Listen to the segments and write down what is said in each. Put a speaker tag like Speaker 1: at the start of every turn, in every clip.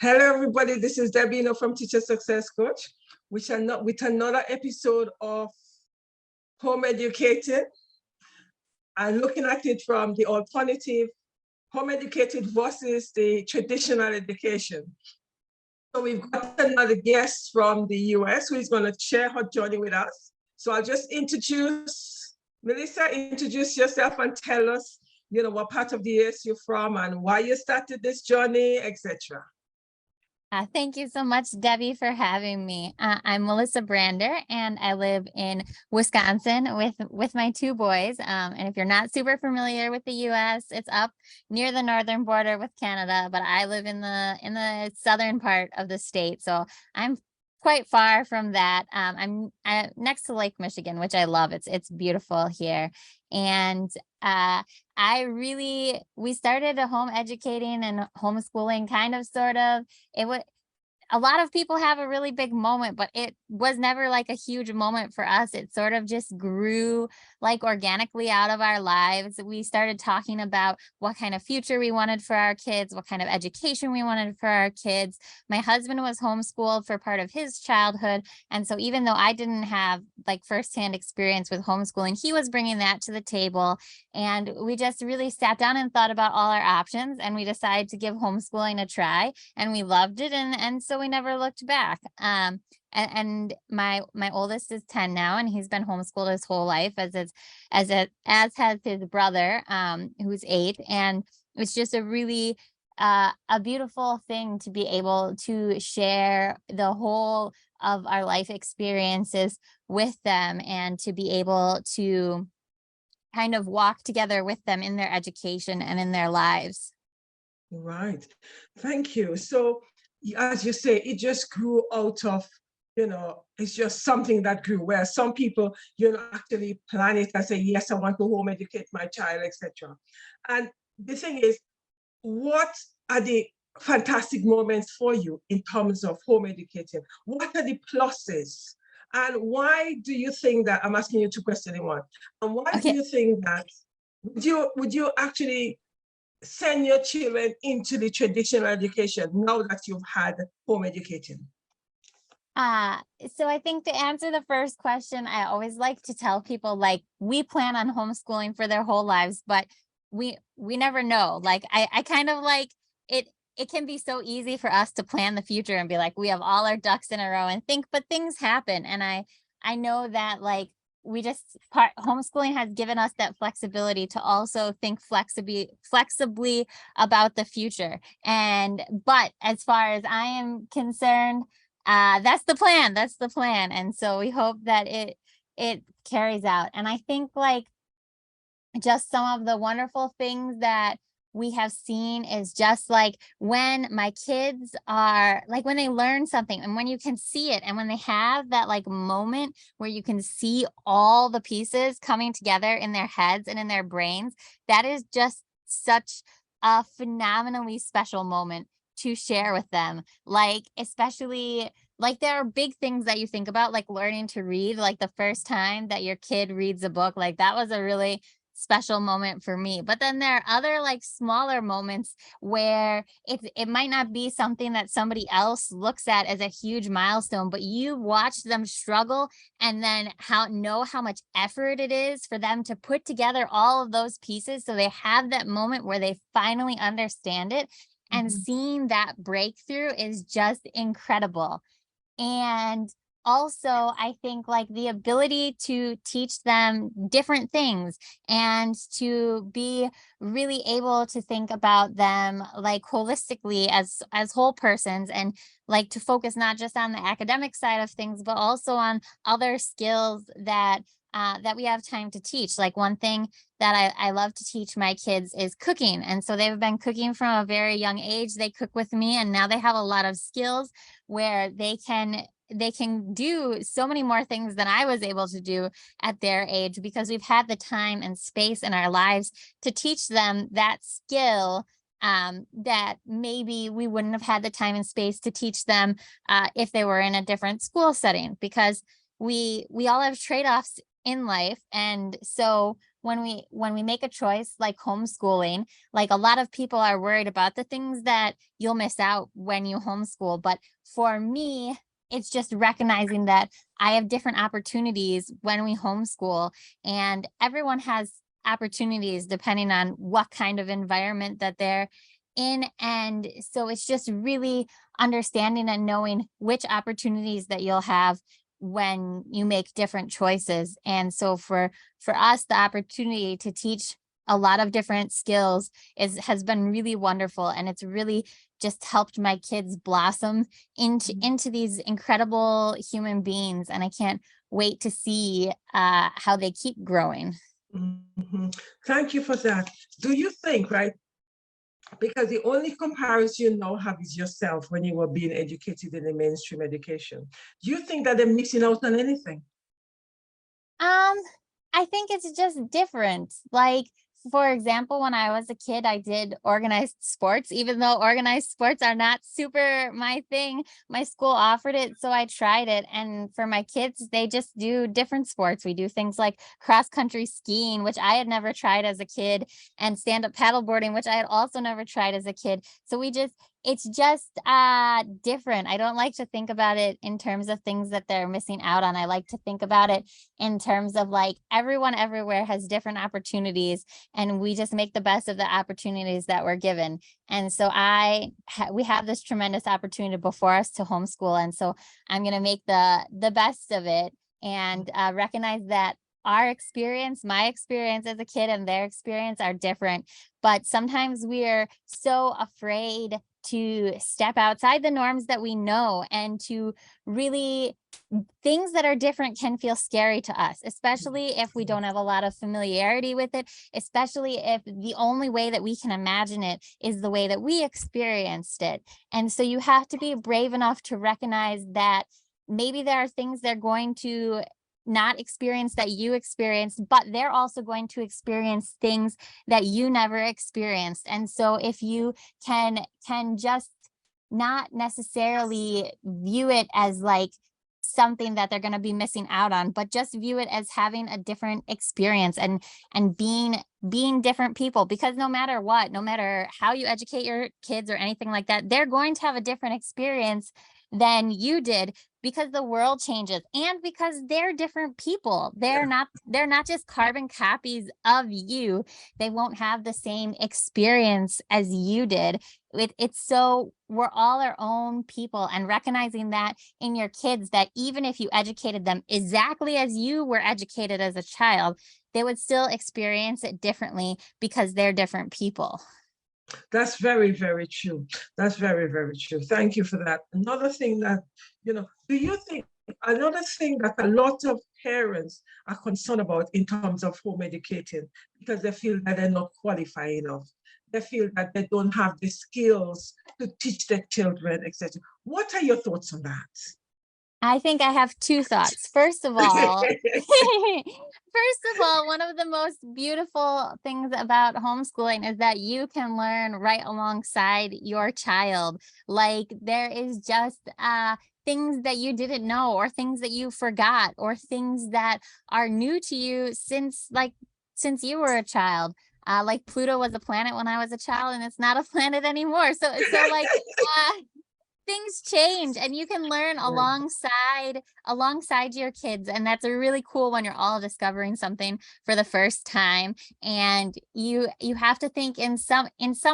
Speaker 1: Hello, everybody. This is Debbie from Teacher Success Coach, with another episode of Home Educated. I'm looking at it from the alternative, home educated versus the traditional education. So we've got another guest from the US who is going to share her journey with us. So I'll just introduce Melissa. Introduce yourself and tell us, what part of the US you're from and why you started this journey, etc.
Speaker 2: Thank you so much, Debbie, for having me. I'm Melissa Brander, and I live in Wisconsin with my two boys. And if you're not super familiar with the U.S., it's up near the northern border with Canada, but I live in the southern part of the state, so I'm quite far from that. I'm next to Lake Michigan, which I love. It's beautiful here, and we started home educating and homeschooling sort of. A lot of people have a really big moment, but it was never like a huge moment for us. It sort of just grew like organically out of our lives. We started talking about what kind of future we wanted for our kids, what kind of education we wanted for our kids. My husband was homeschooled for part of his childhood. And so even though I didn't have like firsthand experience with homeschooling, he was bringing that to the table. And we just really sat down and thought about all our options, and we decided to give homeschooling a try, and we loved it. And so we never looked back. And my oldest is 10 now, and he's been homeschooled his whole life, as has his brother, who's 8. And it's just a really a beautiful thing to be able to share the whole of our life experiences with them, and to be able to kind of walk together with them in their education and in their lives.
Speaker 1: Right. Thank you. So as you say, it just grew out of, it's just something that grew, where some people, actually plan it and say, yes, I want to home educate my child, etc. And the thing is, what are the fantastic moments for you in terms of home educating? What are the pluses? And why do you think that, I'm asking you 2 questions in one, and why do you think that, would you actually send your children into the traditional education now that you've had home educating?
Speaker 2: So I think to answer the first question, I always like to tell people, like, we plan on homeschooling for their whole lives, but we never know. Like, I kind of like it. It can be so easy for us to plan the future and be like, we have all our ducks in a row and think, but things happen. And I know that, like, homeschooling has given us that flexibility to also think flexibly about the future. But as far as I am concerned, that's the plan. And so we hope that it carries out. And I think, like, just some of the wonderful things that we have seen is just like when my kids are like, when they learn something and when you can see it, and when they have that like moment where you can see all the pieces coming together in their heads and in their brains, that is just such a phenomenally special moment to share with them. Like, especially, like, there are big things that you think about, like learning to read, like the first time that your kid reads a book, like that was a really special moment for me. But then there are other like smaller moments where it might not be something that somebody else looks at as a huge milestone, but you watch them struggle, and then know how much effort it is for them to put together all of those pieces so they have that moment where they finally understand it. And seeing that breakthrough is just incredible. And also, I think, like, the ability to teach them different things and to be really able to think about them like holistically as whole persons, and like to focus not just on the academic side of things, but also on other skills that we have time to teach. Like, one thing that I love to teach my kids is cooking. And so they've been cooking from a very young age. They cook with me, and now they have a lot of skills where they can do so many more things than I was able to do at their age, because we've had the time and space in our lives to teach them that skill, that maybe we wouldn't have had the time and space to teach them if they were in a different school setting, because we all have trade-offs in life. And so when we make a choice like homeschooling, like a lot of people are worried about the things that you'll miss out when you homeschool. But for me, it's just recognizing that I have different opportunities when we homeschool, and everyone has opportunities depending on what kind of environment that they're in. And so it's just really understanding and knowing which opportunities that you'll have when you make different choices. And so for us, the opportunity to teach a lot of different skills has been really wonderful, and it's really just helped my kids blossom into these incredible human beings, and I can't wait to see how they keep growing.
Speaker 1: Mhm. Thank you for that. Do you think, right? Because the only comparison you now have is yourself when you were being educated in the mainstream education. Do you think that they're missing out on anything?
Speaker 2: Um, I think it's just different. Like, for example, when I was a kid, I did organized sports, even though organized sports are not super my thing. My school offered it, so I tried it. And for my kids, they just do different sports. We do things like cross country skiing, which I had never tried as a kid, and stand up paddleboarding, which I had also never tried as a kid. So it's just different. I don't like to think about it in terms of things that they're missing out on. I like to think about it in terms of like everyone everywhere has different opportunities, and we just make the best of the opportunities that we're given. And so we have this tremendous opportunity before us to homeschool, and so I'm going to make the best of it, and recognize that our experience, my experience as a kid and their experience are different, but sometimes we're so afraid to step outside the norms that we know, and to really, things that are different can feel scary to us, especially if we don't have a lot of familiarity with it, especially if the only way that we can imagine it is the way that we experienced it. And so you have to be brave enough to recognize that maybe there are things they're going to not experience that you experienced, but they're also going to experience things that you never experienced. And so if you can just not necessarily view it as like something that they're going to be missing out on, but just view it as having a different experience, and being different people, because no matter what, no matter how you educate your kids or anything like that, they're going to have a different experience than you did, because the world changes, and because they're different people. They're not just carbon copies of you. They won't have the same experience as you did. It's so we're all our own people, and recognizing that in your kids, that even if you educated them exactly as you were educated as a child, they would still experience it differently because they're different people.
Speaker 1: That's very, very true. That's very, very true. Thank you for that. Another thing that, do you think another thing that a lot of parents are concerned about in terms of home educating, because they feel that they're not qualified enough. They feel that they don't have the skills to teach their children, etc. What are your thoughts on that?
Speaker 2: I think I have two thoughts. First of all, one of the most beautiful things about homeschooling is that you can learn right alongside your child. Like, there is just things that you didn't know, or things that you forgot, or things that are new to you since you were a child. Like Pluto was a planet when I was a child, and it's not a planet anymore. So like things change, and you can learn alongside your kids, and that's a really cool when you're all discovering something for the first time. And you have to think, in some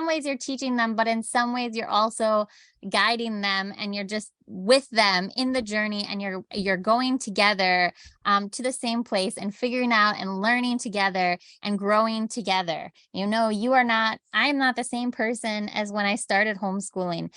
Speaker 2: ways you're teaching them, but in some ways you're also guiding them, and you're just with them in the journey, and you're going together to the same place, and figuring out and learning together and growing together. I'm not the same person as when I started homeschooling,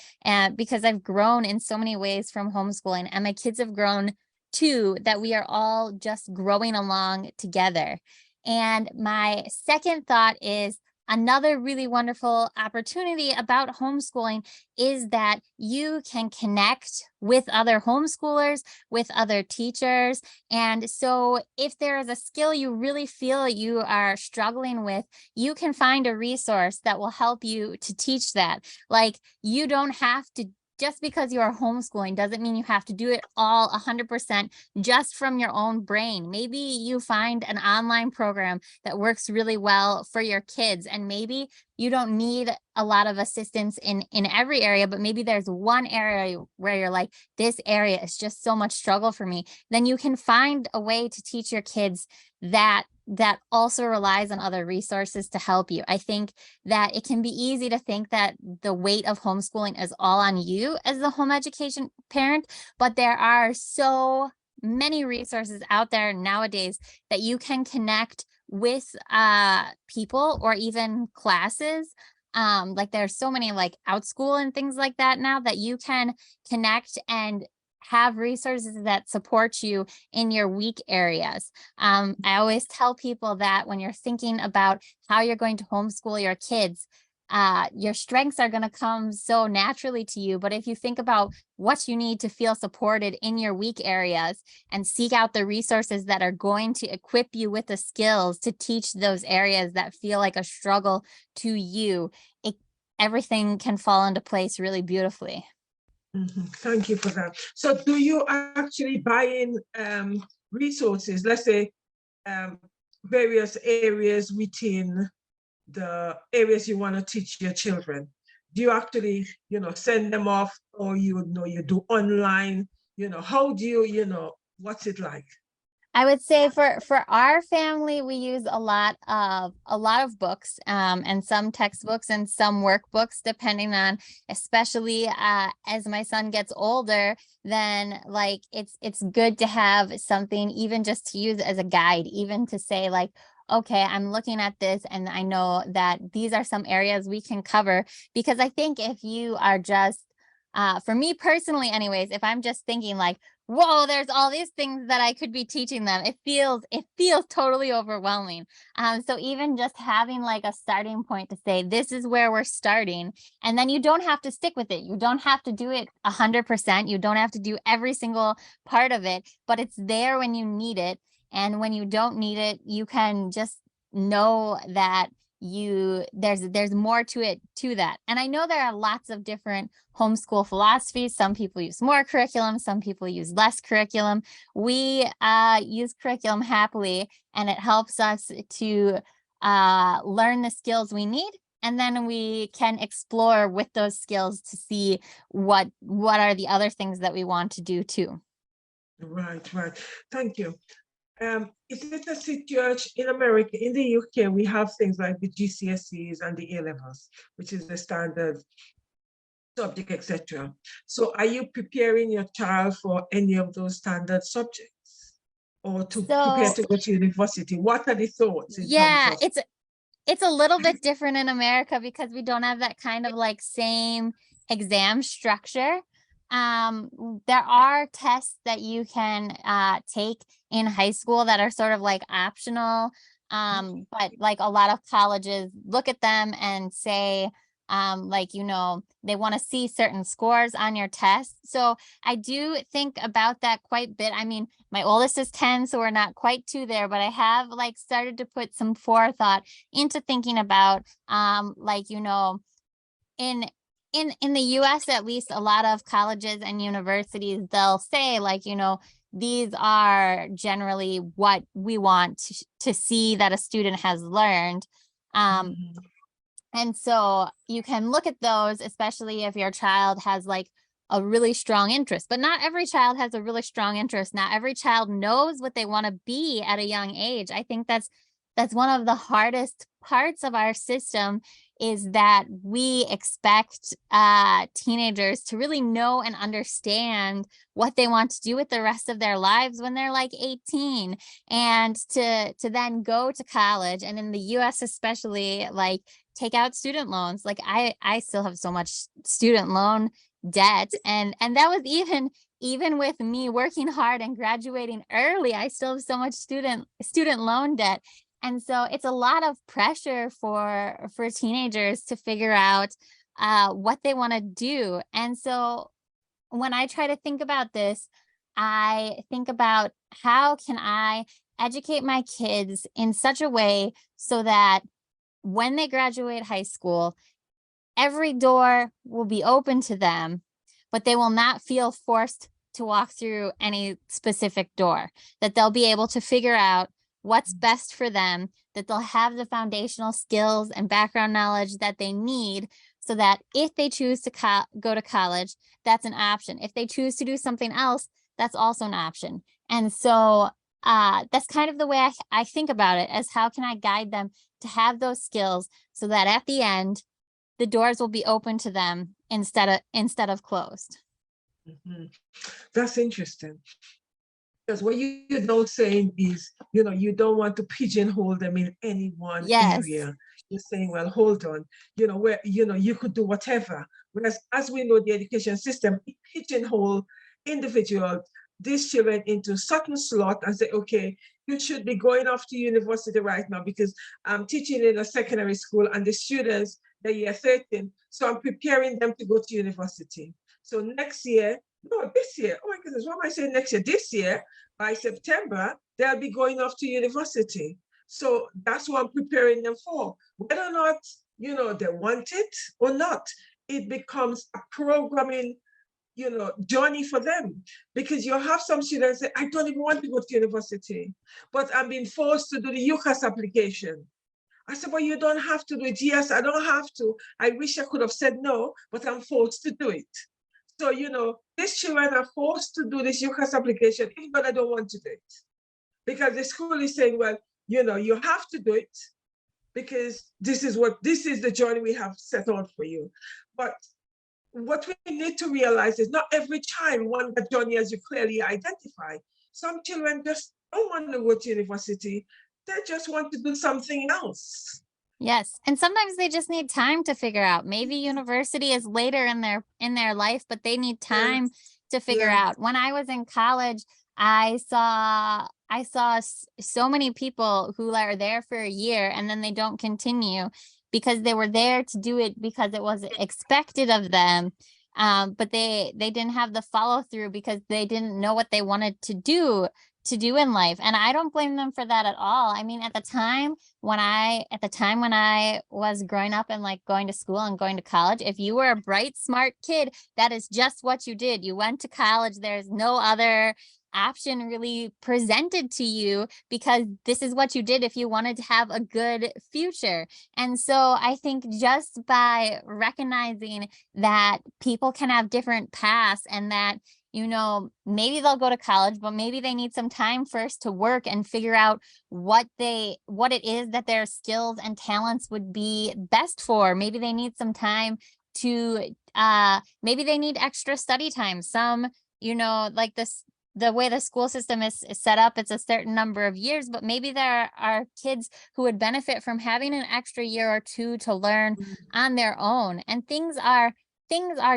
Speaker 2: because I've grown in so many ways from homeschooling, and my kids have grown too, that we are all just growing along together. And my second thought is, another really wonderful opportunity about homeschooling is that you can connect with other homeschoolers, with other teachers. And so if there is a skill you really feel you are struggling with, you can find a resource that will help you to teach that. Like, you don't have to just because you are homeschooling doesn't mean you have to do it all 100% just from your own brain. Maybe you find an online program that works really well for your kids, and maybe you don't need a lot of assistance in every area, but maybe there's one area where you're like, this area is just so much struggle for me. Then you can find a way to teach your kids that also relies on other resources to help you. I think that it can be easy to think that the weight of homeschooling is all on you as the home education parent, but there are so many resources out there nowadays that you can connect with people or even classes. Like there's so many like OutSchool and things like that now that you can connect and have resources that support you in your weak areas. I always tell people that when you're thinking about how you're going to homeschool your kids, your strengths are going to come so naturally to you. But if you think about what you need to feel supported in your weak areas and seek out the resources that are going to equip you with the skills to teach those areas that feel like a struggle to you, everything can fall into place really beautifully.
Speaker 1: Thank you for that. So do you actually buy in resources, let's say various areas within the areas you want to teach your children? Do you actually, send them off, or you do online? How do you, what's it like?
Speaker 2: I would say for our family, we use a lot of books, and some textbooks and some workbooks, depending on, especially as my son gets older, then like it's good to have something even just to use as a guide, even to say like, okay, I'm looking at this and I know that these are some areas we can cover. Because I think if you are just, for me personally anyways, if I'm just thinking like, whoa, there's all these things that I could be teaching them, it feels totally overwhelming. So even just having like a starting point to say, this is where we're starting, and then you don't have to stick with it. You don't have to do it 100%. You don't have to do every single part of it, but it's there when you need it. And when you don't need it, you can just know that there's more to it to that. And I know there are lots of different homeschool philosophies. Some people use more curriculum, some people use less curriculum. We use curriculum happily, and it helps us to learn the skills we need, and then we can explore with those skills to see what are the other things that we want to do too.
Speaker 1: Right. Thank you. Is it a situation in America? In the UK, we have things like the GCSEs and the A-levels, which is the standard subject, etc. So are you preparing your child for any of those standard subjects, or to prepare to go to university? What are the thoughts in terms of...
Speaker 2: It's a little bit different in America because we don't have that kind of like same exam structure. There are tests that you can take in high school that are sort of like optional, but like a lot of colleges look at them and say, like, they want to see certain scores on your test. So I do think about that quite a bit. I mean, my oldest is 10, so we're not quite to there, but I have like started to put some forethought into thinking about, like, in the US, at least, a lot of colleges and universities, they'll say like, these are generally what we want to see that a student has learned. And so you can look at those, especially if your child has like a really strong interest, but not every child has a really strong interest. Not every child knows what they want to be at a young age. I think that's one of the hardest parts of our system, is that we expect teenagers to really know and understand what they want to do with the rest of their lives when they're like 18, and to then go to college, and in the US especially, like take out student loans. Like I still have so much student loan debt, and that was even with me working hard and graduating early, I still have so much student loan debt. And so it's a lot of pressure for teenagers to figure out what they want to do. And so when I try to think about this, I think about, how can I educate my kids in such a way so that when they graduate high school, every door will be open to them but they will not feel forced to walk through any specific door, that they'll be able to figure out what's best for them, that they'll have the foundational skills and background knowledge that they need so that if they choose to go to college, that's an option. If they choose to do something else, that's also an option. And so that's kind of the way I think about it, as how can I guide them to have those skills so that at the end, the doors will be open to them instead of closed.
Speaker 1: Mhm. That's interesting. Because what you're not saying is, you don't want to pigeonhole them in any one
Speaker 2: Yes.
Speaker 1: area. You're saying, well, hold on, where, you could do whatever. Whereas, as we know, the education system pigeonhole individuals, these children into certain slot and say, okay, you should be going off to university right now because I'm teaching in a secondary school and the students, they're year 13, so I'm preparing them to go to university. So next year, no, this year, oh my goodness, what am I saying next year? This year, by September, they'll be going off to university. So that's what I'm preparing them for. Whether or not, they want it or not, it becomes a programming, journey for them. Because you have some students say, I don't even want to go to university, but I'm being forced to do the UCAS application. I said, well, you don't have to do it. Yes, I don't have to. I wish I could have said no, but I'm forced to do it. So, these children are forced to do this UCAS application, even though they don't want to do it. Because the school is saying, well, you have to do it because this is the journey we have set out for you. But what we need to realize is not every child wants that journey as you clearly identify. Some children just don't want to go to university. They just want to do something else.
Speaker 2: Yes. And sometimes they just need time to figure out. Maybe university is later in their life, but they need time to figure out. When I was in college, I saw so many people who are there for a year and then they don't continue because they were there to do it because it was expected of them. But they didn't have the follow through because they didn't know what they wanted to do in life. And I don't blame them for that at all. I mean, at the time when I was growing up and like going to school and going to college, if you were a bright, smart kid, that is just what you did. You went to college. There's no other option really presented to you because this is what you did if you wanted to have a good future. And so I think just by recognizing that people can have different paths and that maybe they'll go to college, but maybe they need some time first to work and figure out what it is that their skills and talents would be best for. Maybe they need some time to, maybe they need extra study time. Some, like the way the school system is set up, it's a certain number of years, but maybe there are kids who would benefit from having an extra year or two to learn on their own. And things are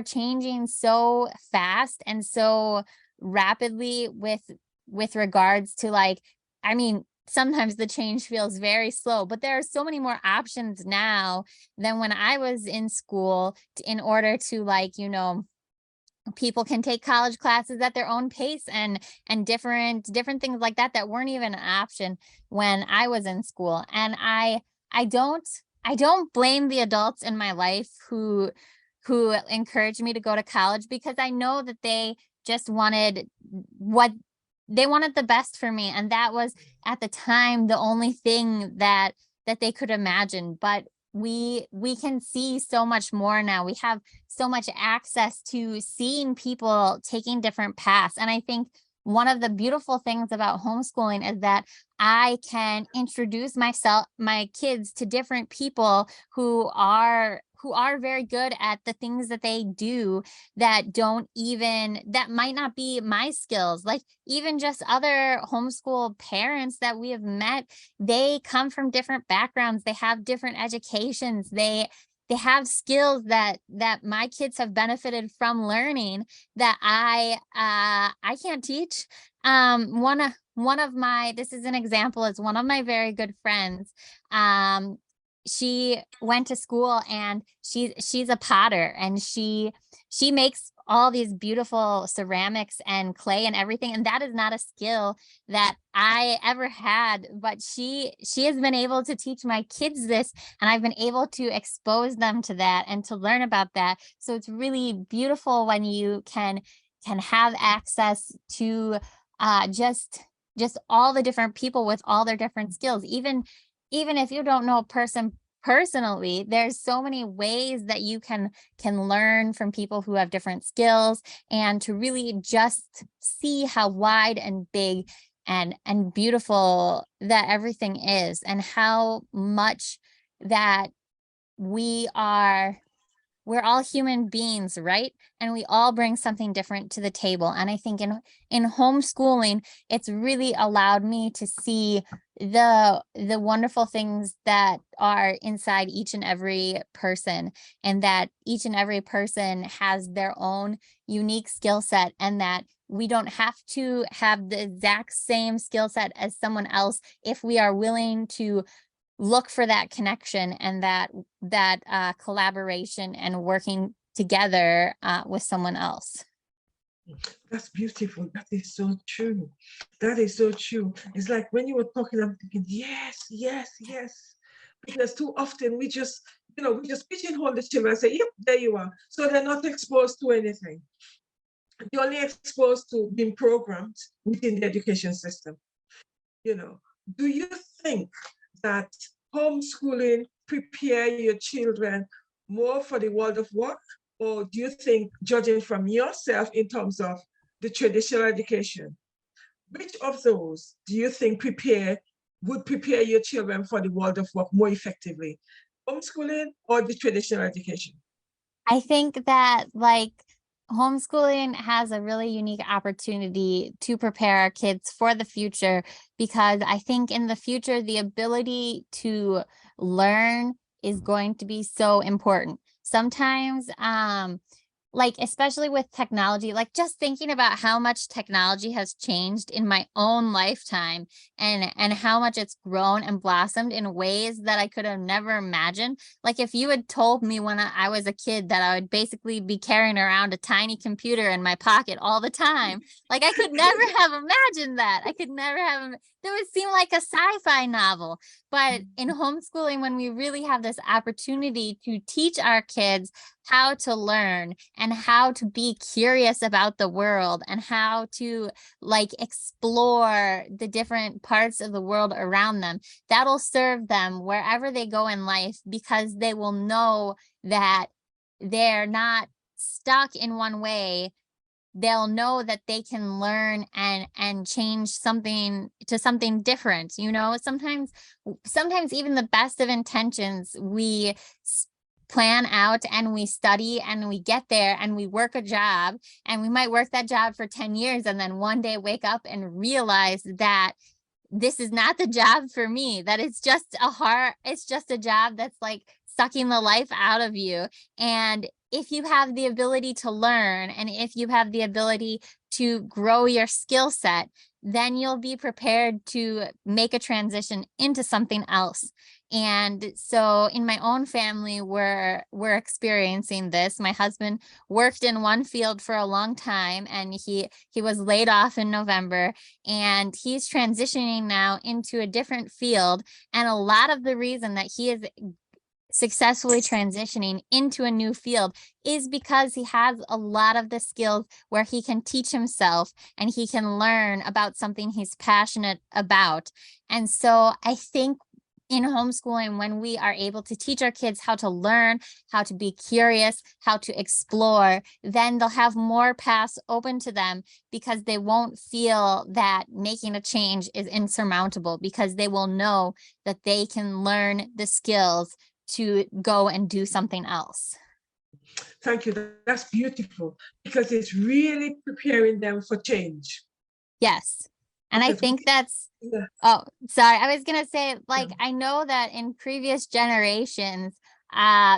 Speaker 2: changing so fast and so rapidly with regards to sometimes the change feels very slow, but there are so many more options now than when I was in school in order to people can take college classes at their own pace and different things like that weren't even an option when I was in school. And I don't blame the adults in my life who encouraged me to go to college because I know that they just wanted the best for me. And that was at the time the only thing that they could imagine. But we can see so much more now. We have so much access to seeing people taking different paths. And I think one of the beautiful things about homeschooling is that I can introduce my kids to different people who are very good at the things that they do that might not be my skills. Like even just other homeschool parents that we have met, they come from different backgrounds. They have different educations. They have skills that my kids have benefited from learning that I can't teach. This is an example, is one of my very good friends. she went to school and she's a potter, and she makes all these beautiful ceramics and clay and everything, and that is not a skill that I ever had, but she has been able to teach my kids this, and I've been able to expose them to that and to learn about that. So it's really beautiful when you can have access to just all the different people with all their different skills. Even if you don't know a person personally, there's so many ways that you can learn from people who have different skills, and to really just see how wide and big and beautiful that everything is, and how much that we are we're all human beings, right? And we all bring something different to the table. And I think in homeschooling, it's really allowed me to see the wonderful things that are inside each and every person, and that each and every person has their own unique skill set, and that we don't have to have the exact same skill set as someone else if we are willing to look for that connection and that collaboration and working together with someone else.
Speaker 1: That's beautiful. That is so true. That is so true. It's like when you were talking, I'm thinking, yes, yes, yes. Because too often we just, we just pigeonhole the children and say, yep, there you are. So they're not exposed to anything. They're only exposed to being programmed within the education system. Do you think that homeschooling prepare your children more for the world of work? Or do you think, judging from yourself in terms of the traditional education, which of those do you think would prepare your children for the world of work more effectively? Homeschooling or the traditional education?
Speaker 2: I think that like homeschooling has a really unique opportunity to prepare our kids for the future, because I think in the future, the ability to learn is going to be so important. Sometimes, like especially with technology, like just thinking about how much technology has changed in my own lifetime, and how much it's grown and blossomed in ways that I could have never imagined. Like if you had told me when I was a kid that I would basically be carrying around a tiny computer in my pocket all the time, like I could never have imagined that. I could never have, that would seem like a sci-fi novel. But in homeschooling, when we really have this opportunity to teach our kids how to learn and how to be curious about the world, and how to like explore the different parts of the world around them, that'll serve them wherever they go in life, because they will know that they're not stuck in one way. They'll know that they can learn and change something to something different. Sometimes even the best of intentions, we plan out and we study and we get there and we work a job, and we might work that job for 10 years and then one day wake up and realize that this is not the job for me, that it's just a job that's like sucking the life out of you. And if you have the ability to learn, and if you have the ability to grow your skill set, then you'll be prepared to make a transition into something else. And so in my own family, we're experiencing this. My husband worked in one field for a long time, and he was laid off in November, and he's transitioning now into a different field. And a lot of the reason that he is successfully transitioning into a new field is because he has a lot of the skills where he can teach himself and he can learn about something he's passionate about. And so I think in homeschooling, when we are able to teach our kids how to learn, how to be curious, how to explore, then they'll have more paths open to them, because they won't feel that making a change is insurmountable, because they will know that they can learn the skills to go and do something else.
Speaker 1: Thank you. That's beautiful, because it's really preparing them for change.
Speaker 2: Yes. And I think that's,
Speaker 1: Yeah.
Speaker 2: oh, sorry. I was going to say, like, I know that in previous generations,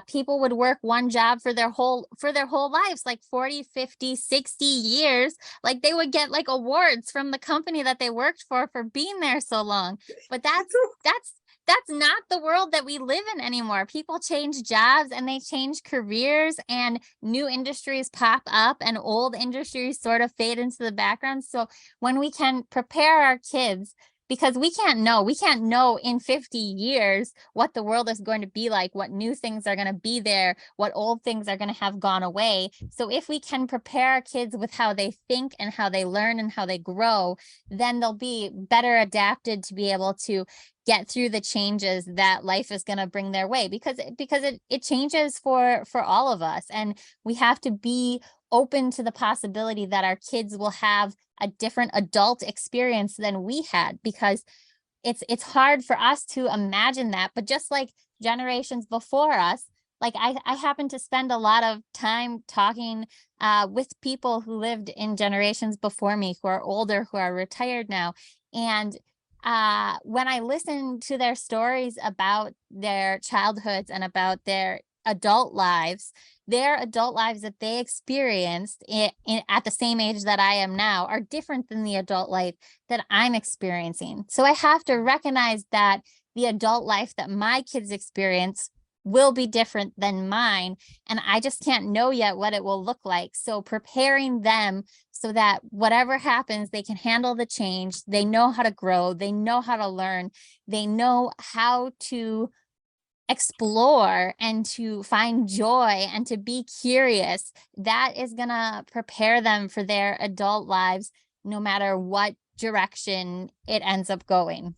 Speaker 2: people would work one job for their whole lives, like 40, 50, 60 years. Like they would get like awards from the company that they worked for being there so long. But that's that's not the world that we live in anymore. People change jobs and they change careers, and new industries pop up and old industries sort of fade into the background. So when we can prepare our kids, because we can't know in 50 years what the world is going to be like, what new things are going to be there, what old things are going to have gone away. So if we can prepare our kids with how they think and how they learn and how they grow, then they'll be better adapted to be able to get through the changes that life is going to bring their way, because it changes for all of us, and we have to be open to the possibility that our kids will have a different adult experience than we had, because it's hard for us to imagine that. But just like generations before us, like I happen to spend a lot of time talking with people who lived in generations before me, who are older, who are retired now. And when I listen to their stories about their childhoods and about their adult lives that they experienced at the same age that I am now are different than the adult life that I'm experiencing. So I have to recognize that the adult life that my kids experience will be different than mine, and I just can't know yet what it will look like. So preparing them so that whatever happens, they can handle the change, they know how to grow, they know how to learn, they know how to explore and to find joy and to be curious. That is gonna prepare them for their adult lives, no matter what direction it ends up going.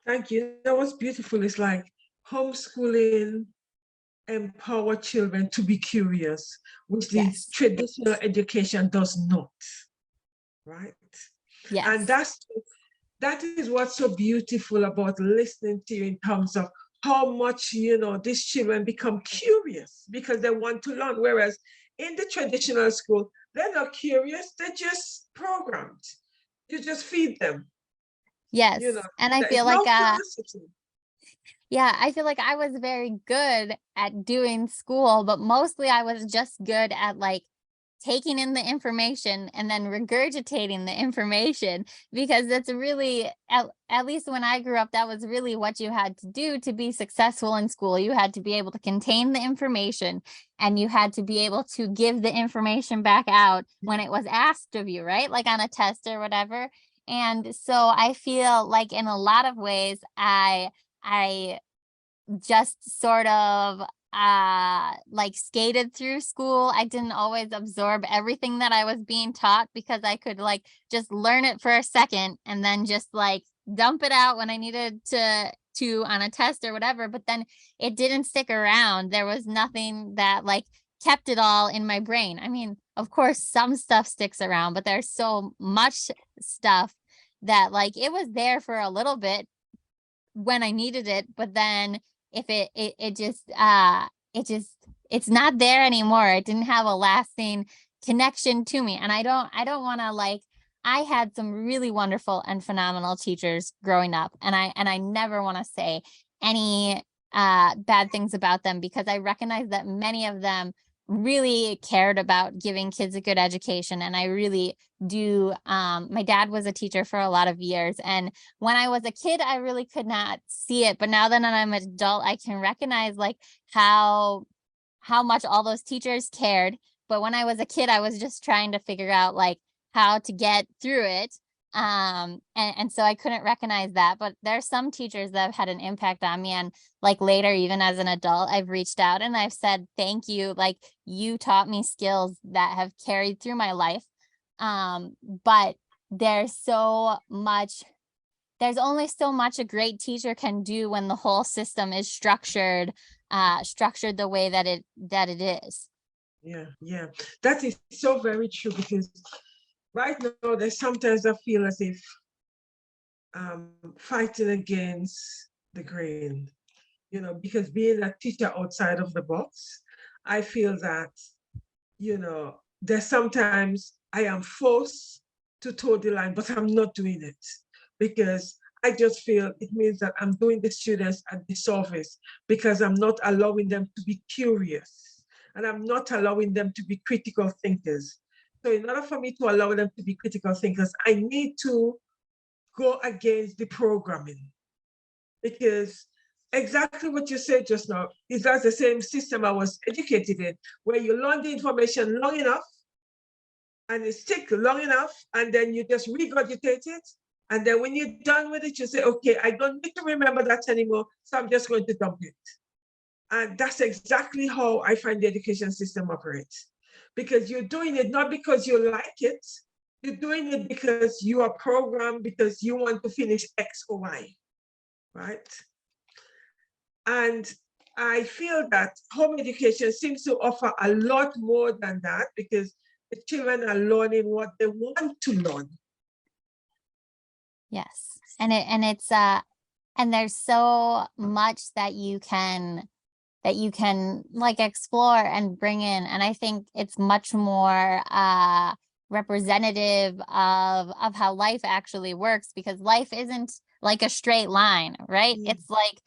Speaker 1: Thank you. That was beautiful. It's like homeschooling empower children to be curious, which the
Speaker 2: Yes.
Speaker 1: traditional education does not, right? And
Speaker 2: Yes.
Speaker 1: that is what's so beautiful about listening to you in terms of how much, these children become curious because they want to learn. Whereas in the traditional school, they're not curious, they're just programmed. You just feed them,
Speaker 2: Yes.
Speaker 1: you know,
Speaker 2: And I
Speaker 1: there's
Speaker 2: feel like
Speaker 1: no curiosity.
Speaker 2: yeah, I feel like I was very good at doing school, but mostly I was just good at like taking in the information and then regurgitating the information, because that's really, at least when I grew up, that was really what you had to do to be successful in school. You had to be able to contain the information, and you had to be able to give the information back out when it was asked of you, right? Like on a test or whatever. And so I feel like in a lot of ways, I just sort of like skated through school. I didn't always absorb everything that I was being taught, because I could like just learn it for a second and then just like dump it out when I needed to on a test or whatever, but then it didn't stick around. There was nothing that like kept it all in my brain. I mean, of course some stuff sticks around, but there's so much stuff that like it was there for a little bit when I needed it, but then if it's not there anymore. It didn't have a lasting connection to me. And I don't want to like, I had some really wonderful and phenomenal teachers growing up, and I never want to say any bad things about them, because I recognize that many of them really cared about giving kids a good education. And I really do. My dad was a teacher for a lot of years, and when I was a kid, I really could not see it. But now that I'm an adult, I can recognize like how much all those teachers cared. But when I was a kid, I was just trying to figure out like how to get through it. And so I couldn't recognize that. But there's some teachers that have had an impact on me. And like later, even as an adult, I've reached out and I've said, thank you. Like you taught me skills that have carried through my life. But there's only so much a great teacher can do when the whole system is structured the way that it is.
Speaker 1: Yeah, that is so very true, because right now there's sometimes I feel as if fighting against the grain, because being a teacher outside of the box, I feel that, there's sometimes I am forced to toe the line, but I'm not doing it, because I just feel it means that I'm doing the students a disservice, because I'm not allowing them to be curious, and I'm not allowing them to be critical thinkers. So in order for me to allow them to be critical thinkers, I need to go against the programming. because exactly what you said just now is that's the same system I was educated in, where you learn the information long enough and it stick long enough, and then you just regurgitate it. And then when you're done with it, you say, okay, I don't need to remember that anymore, so I'm just going to dump it. And that's exactly how I find the education system operates. Because you're doing it not because you like it, you're doing it because you are programmed, because you want to finish X or Y, right? And I feel that home education seems to offer a lot more than that, because the children are learning what they want to learn.
Speaker 2: Yes. And it's and there's so much that you can like explore and bring in. And I think it's much more representative of how life actually works, because life isn't like a straight line, right? It's like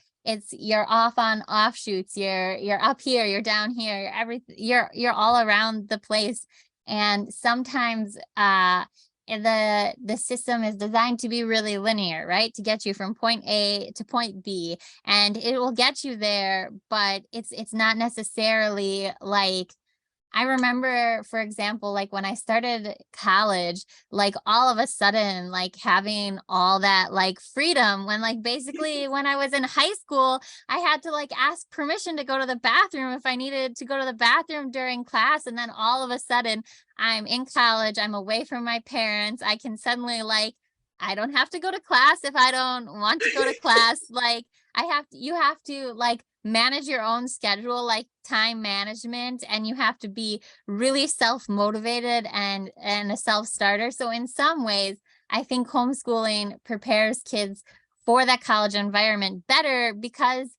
Speaker 2: you're off on offshoots, you're up here, you're down here, you're all around the place. And sometimes the system is designed to be really linear, right? To get you from point A to point B, and it will get you there, but it's not necessarily like, I remember, for example, like when I started college, like all of a sudden, like having all that like freedom, when like basically when I was in high school, I had to like ask permission to go to the bathroom if I needed to go to the bathroom during class. And then all of a sudden I'm in college, I'm away from my parents. I can suddenly like, I don't have to go to class if I don't want to go to class. Like you have to like manage your own schedule, like time management, and you have to be really self-motivated and a self-starter. So in some ways, I think homeschooling prepares kids for that college environment better, because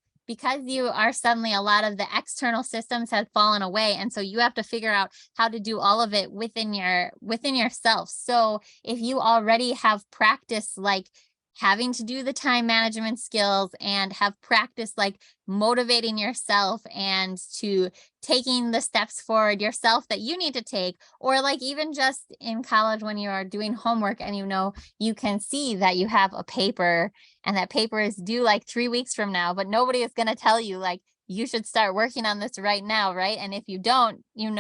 Speaker 2: you are suddenly, a lot of the external systems have fallen away, and so you have to figure out how to do all of it within yourself. So if you already have practice like having to do the time management skills and have practice like motivating yourself and to taking the steps forward yourself that you need to take, or like even just in college when you are doing homework and you can see that you have a paper and that paper is due like 3 weeks from now, but nobody is going to tell you like you should start working on this right now, right? And if you don't, you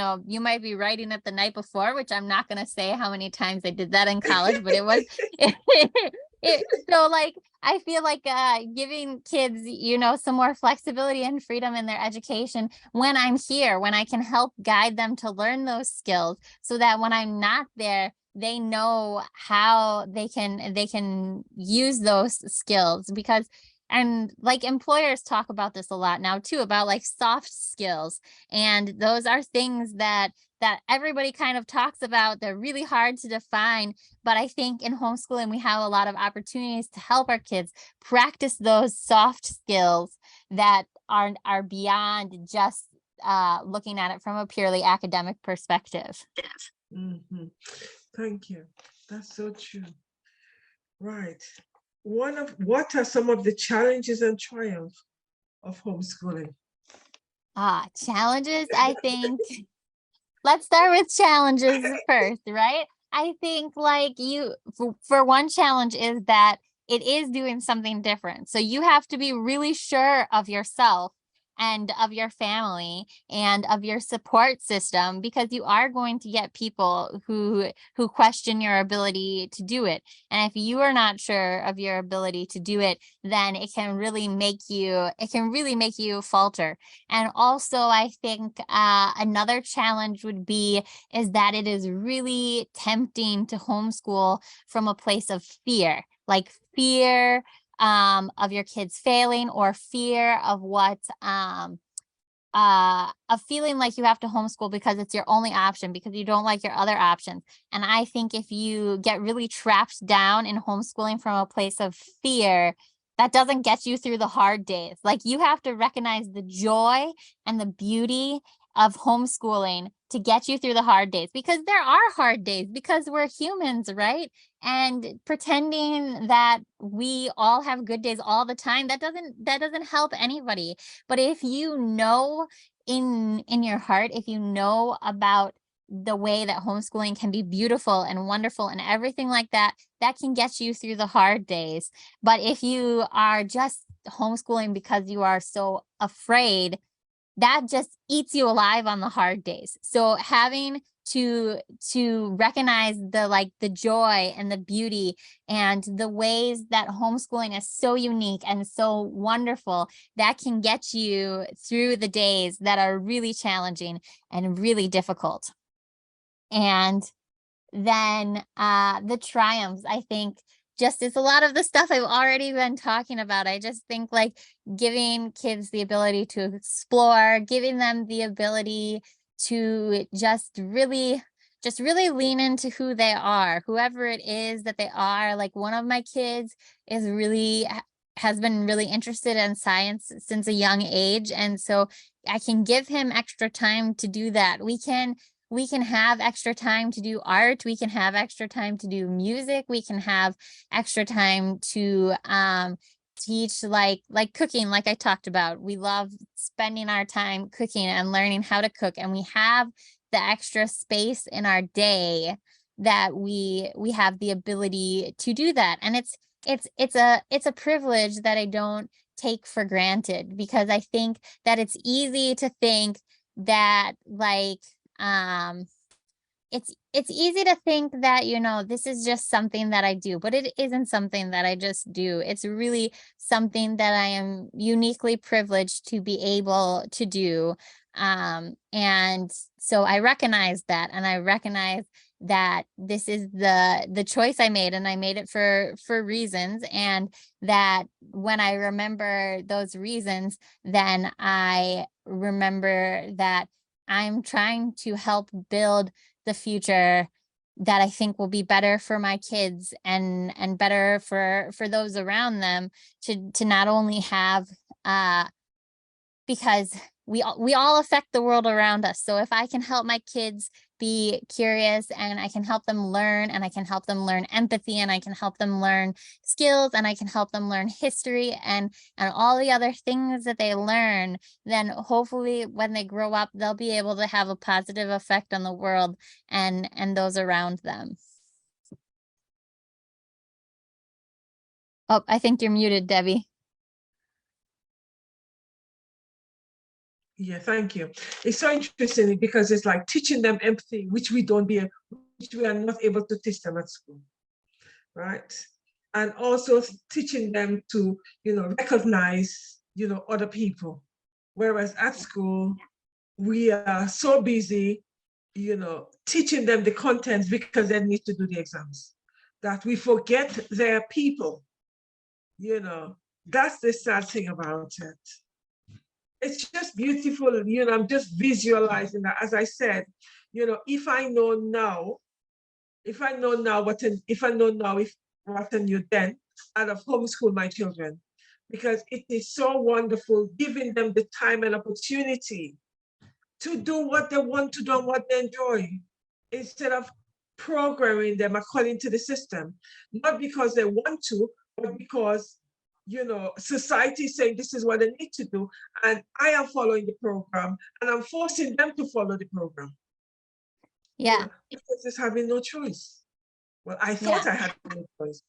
Speaker 2: might be writing it the night before, which I'm not going to say how many times I did that in college, but it was so like I feel like giving kids, some more flexibility and freedom in their education when I'm here, when I can help guide them to learn those skills, so that when I'm not there, they know how they can use those skills. Because, and like employers talk about this a lot now too, about like soft skills. And those are things that everybody kind of talks about. They're really hard to define, but I think in homeschooling, we have a lot of opportunities to help our kids practice those soft skills that are beyond just looking at it from a purely academic perspective.
Speaker 1: Mm-hmm. Thank you. That's so true. Right. What are some of the challenges and triumphs of homeschooling?
Speaker 2: Challenges, I think. Let's start with challenges first, right? I think like for one challenge is that it is doing something different. So you have to be really sure of yourself and of your family and of your support system, because you are going to get people who question your ability to do it. And if you are not sure of your ability to do it, then it can really make you falter. And also I think another challenge would be is that it is really tempting to homeschool from a place of fear, like fear of your kids failing, or fear of what of feeling like you have to homeschool because it's your only option, because you don't like your other options. And I think if you get really trapped down in homeschooling from a place of fear, that doesn't get you through the hard days. Like you have to recognize the joy and the beauty of homeschooling to get you through the hard days, because there are hard days, because we're humans, right? And pretending that we all have good days all the time, that doesn't help anybody. But if you know in your heart, if you know about the way that homeschooling can be beautiful and wonderful and everything like that, that can get you through the hard days. But if you are just homeschooling because you are so afraid, that just eats you alive on the hard days. So having to recognize the joy and the beauty and the ways that homeschooling is so unique and so wonderful, that can get you through the days that are really challenging and really difficult. And then the triumphs, I think, just is a lot of the stuff I've already been talking about. I just think like giving kids the ability to explore, giving them the ability to just really lean into who they are, whoever it is that they are. Like one of my kids is really has been really interested in science since a young age, and so I can give him extra time to do that. We can have extra time to do art. We can have extra time to do music. We can have extra time to teach like cooking, like I talked about. We love spending our time cooking and learning how to cook. And we have the extra space in our day that we have the ability to do that. And it's a privilege that I don't take for granted, because I think that it's easy to think that it's easy to think that, you know, this is just something that I do, but it isn't something that I just do. It's really something that I am uniquely privileged to be able to do. And so I recognize that, and I recognize that this is the choice I made, and I made it for reasons, and that when I remember those reasons, then I remember that I'm trying to help build the future that I think will be better for my kids and better for those around them, to not only have because we all affect the world around us. So if I can help my kids be curious, and I can help them learn, and I can help them learn empathy, and I can help them learn skills, and I can help them learn history and all the other things that they learn, then hopefully when they grow up, they'll be able to have a positive effect on the world and those around them. Oh, I think you're muted, Debbie.
Speaker 1: Yeah, thank you. It's so interesting because it's like teaching them empathy, which we are not able to teach them at school, right? And also teaching them to, recognize, other people. Whereas at school, we are so busy, teaching them the contents because they need to do the exams, that we forget their people. That's the sad thing about it. It's just beautiful. I'm just visualizing that. As I said, if I know now if I know now what I knew then, I'd have homeschooled my children, because it is so wonderful giving them the time and opportunity to do what they want to do and what they enjoy, instead of programming them according to the system, not because they want to, but because society is saying this is what they need to do, and I am following the program, and I'm forcing them to follow the program.
Speaker 2: Yeah.
Speaker 1: Because it's having no choice. Well, I thought I had no choice.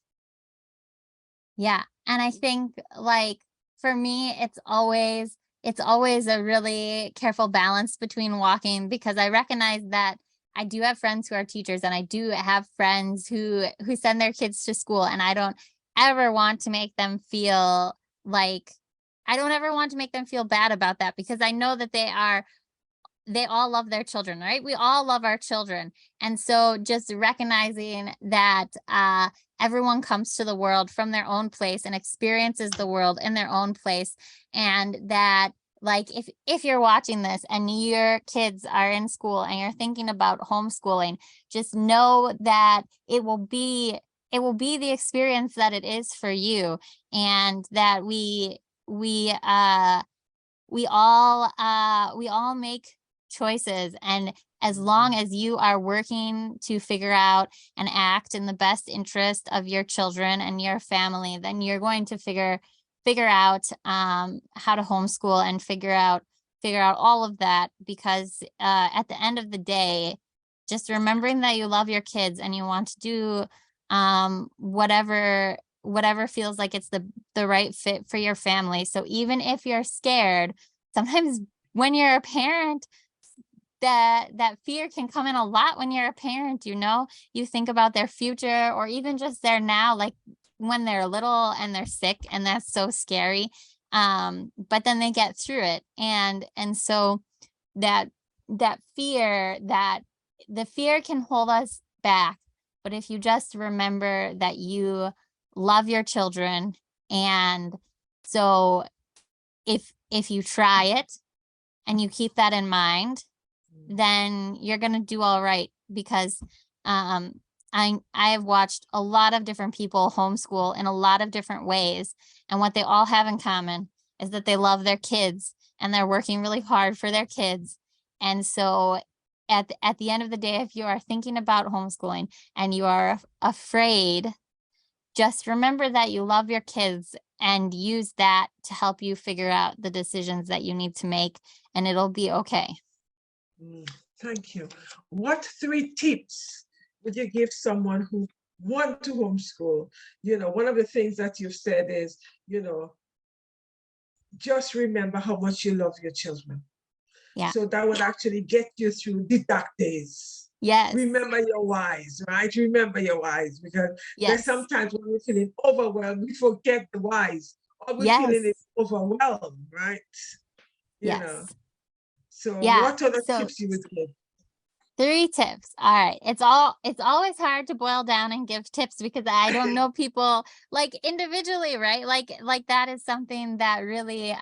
Speaker 2: Yeah. And I think like for me, it's always a really careful balance between walking, because I recognize that I do have friends who are teachers, and I do have friends who send their kids to school, and I don't ever want to make them feel bad about that, because I know that they all love their children, right? We all love our children. And so just recognizing that everyone comes to the world from their own place and experiences the world in their own place. And that like, if you're watching this and your kids are in school and you're thinking about homeschooling, just know that it will be the experience that it is for you, and that we all make choices, and as long as you are working to figure out and act in the best interest of your children and your family, then you're going to figure out how to homeschool and figure out all of that, because at the end of the day, just remembering that you love your kids and you want to do whatever whatever feels like it's the right fit for your family. So even if you're scared, sometimes when you're a parent, that fear can come in a lot when you're a parent, you think about their future or even just their now, like when they're little and they're sick, and that's so scary. But then they get through it. And so that fear, that the fear can hold us back. But if you just remember that you love your children, and so if you try it and you keep that in mind, then you're going to do all right. Because I have watched a lot of different people homeschool in a lot of different ways, and what they all have in common is that they love their kids and they're working really hard for their kids. And so at the end of the day, if you are thinking about homeschooling and you are afraid, just remember that you love your kids and use that to help you figure out the decisions that you need to make, and it'll be okay.
Speaker 1: Thank you. What 3 tips would you give someone who want to homeschool? One of the things that you've said is, just remember how much you love your children.
Speaker 2: Yeah.
Speaker 1: So that would actually get you through the dark days.
Speaker 2: Yes.
Speaker 1: Remember your whys, right? Remember your whys, because there's sometimes when we're feeling overwhelmed, we forget the whys, or we're feeling overwhelmed, right? You know. So what other tips you would give?
Speaker 2: 3 tips. All right. It's always hard to boil down and give tips because I don't know people like individually, right? Like that is something that really